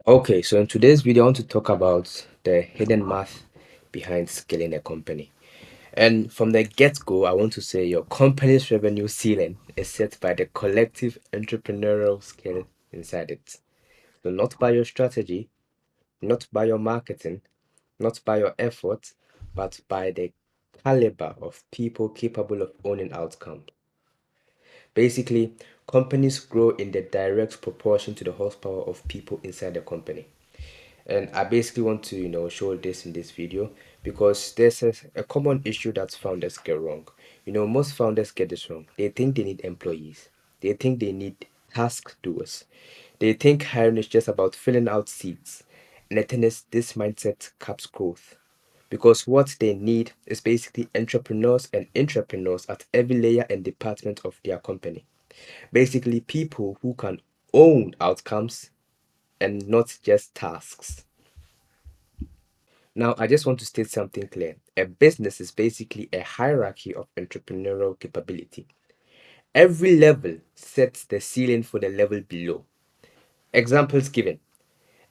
Okay, so in today's video, I want to talk about the hidden math behind scaling a company. And from the get-go, I want to say your company's revenue ceiling is set by the collective entrepreneurial skill inside it. So not by your strategy, not by your marketing, not by your effort, but by the caliber of people capable of owning outcomes. Basically, companies grow in the direct proportion to the horsepower of people inside the company. And I basically want to show this in this video because there's a common issue that founders get wrong. Most founders get this wrong. They think they need employees, they think they need task doers, they think hiring is just about filling out seats. And the thing is, this mindset caps growth because what they need is basically entrepreneurs and intrapreneurs at every layer and department of their company. Basically, people who can own outcomes and not just tasks. Now, I just want to state something clear. A business is basically a hierarchy of entrepreneurial capability. Every level sets the ceiling for the level below. Examples given: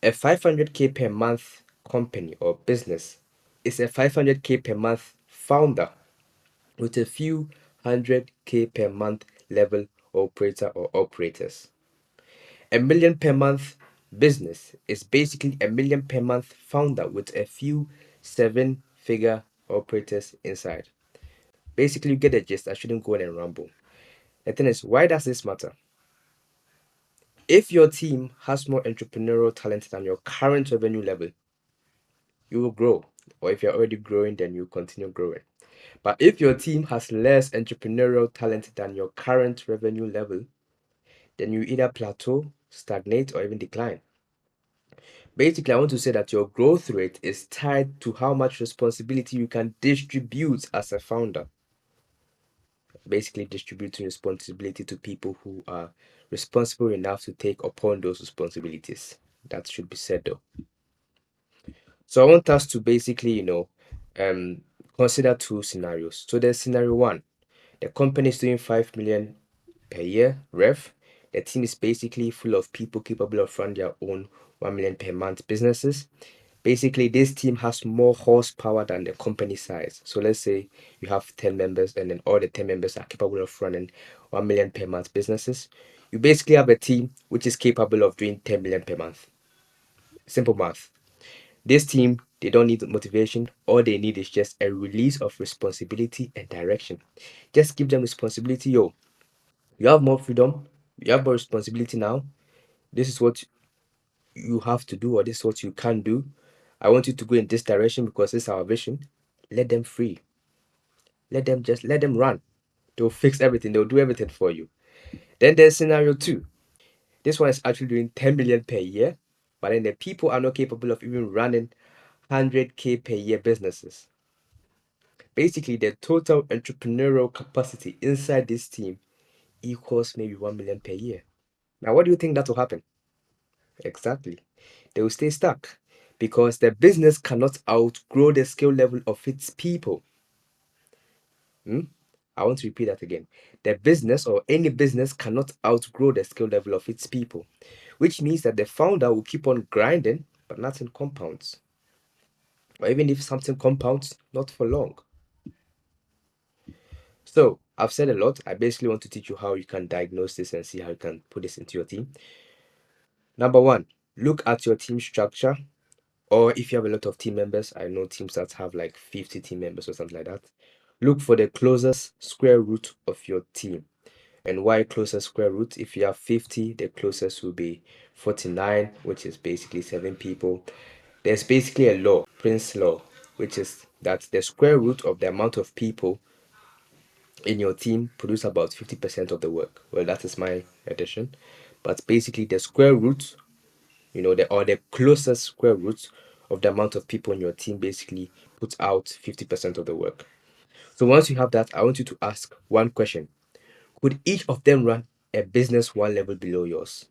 a 500k per month company or business is a 500k per month founder with a few 100k per month level operator or operators. A million per month business is basically a million per month founder with a few seven figure operators inside. Basically, you get the gist. I shouldn't go on and ramble. The thing is, why does this matter? If your team has more entrepreneurial talent than your current revenue level, you will grow. Or if you're already growing, then you continue growing. But if your team has less entrepreneurial talent than your current revenue level, then you either plateau, stagnate, or even decline. Basically, I want to say that your growth rate is tied to how much responsibility you can distribute as a founder. Basically, distributing responsibility to people who are responsible enough to take upon those responsibilities. That should be said though. So I want us to basically, um, consider two scenarios. So there's scenario one: the company is doing 5 million per year rev. The team is basically full of people capable of running their own 1 million per month businesses. Basically, this team has more horsepower than the company size. So let's say you have 10 members and then all the 10 members are capable of running 1 million per month businesses. You basically have a team which is capable of doing 10 million per month. Simple math. This team, they don't need motivation. All they need is just a release of responsibility and direction. Just give them responsibility. Yo, you have more freedom. You have more responsibility now. This is what you have to do, or this is what you can do. I want you to go in this direction because this is our vision. Let them free. Let them run. They'll fix everything. They'll do everything for you. Then there's scenario two. This one is actually doing 10 million per year, but then the people are not capable of even running 100k per year businesses. Basically, the total entrepreneurial capacity inside this team equals maybe 1 million per year. Now, what do you think that will happen? Exactly. They will stay stuck because the business cannot outgrow the skill level of its people. Hmm? I want to repeat that again. The business or any business cannot outgrow the skill level of its people, which means that the founder will keep on grinding, but nothing compounds. Or even if something compounds, not for long. So I've said a lot. I basically want to teach you how you can diagnose this and see how you can put this into your team. Number one, look at your team structure. Or if you have a lot of team members, I know teams that have like 50 team members or something like that. Look for the closest square root of your team. And why closest square root? If you have 50, the closest will be 49, which is basically 7 people. There's basically a law, Prince law, which is that the square root of the amount of people in your team produce about 50% of the work. Well, that is my addition. But basically the square root, the closest square root of the amount of people in your team basically puts out 50% of the work. So once you have that, I want you to ask one question. Could each of them run a business one level below yours?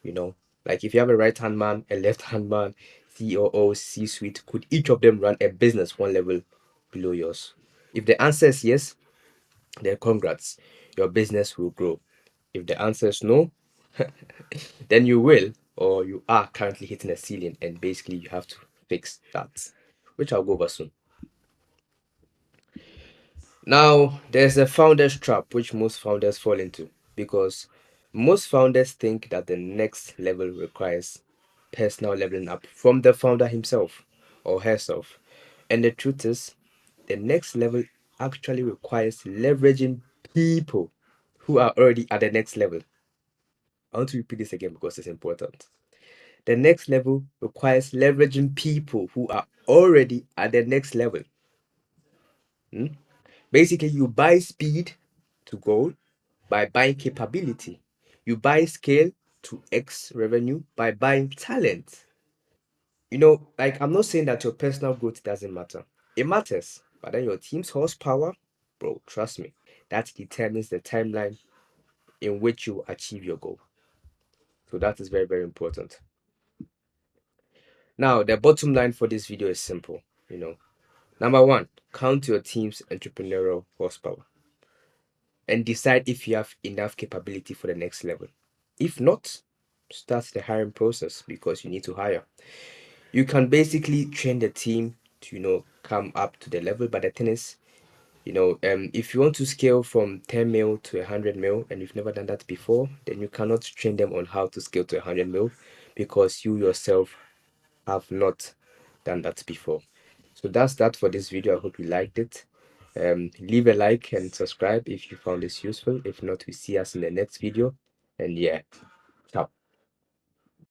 You know, like if you have a right hand man, a left hand man, COO, C suite, could each of them run a business one level below yours? If the answer is yes, then congrats, your business will grow. If the answer is no, then you will, or you are currently hitting a ceiling and basically you have to fix that, which I'll go over soon. Now, there's a founder's trap which most founders fall into because most founders think that the next level requires personal leveling up from the founder himself or herself. And the truth is, the next level actually requires leveraging people who are already at the next level. I want to repeat this again because it's important. The next level requires leveraging people who are already at the next level. Hmm? Basically, you buy speed to goal by buying capability. You buy scale to X revenue by buying talent. Like I'm not saying that your personal growth doesn't matter. It matters, but then your team's horsepower, bro, trust me, that determines the timeline in which you achieve your goal. So that is very, very important. Now, the bottom line for this video is simple. Number one, count your team's entrepreneurial horsepower and decide if you have enough capability for the next level. If not, start the hiring process because you need to hire. You can basically train the team to, come up to the level, but the thing is, if you want to scale from 10 mil to 100 mil and you've never done that before, then you cannot train them on how to scale to 100 mil because you yourself have not done that before. So that's that for this video. I hope you liked it. Leave a like and subscribe if you found this useful. If not, we see us in the next video. And yeah.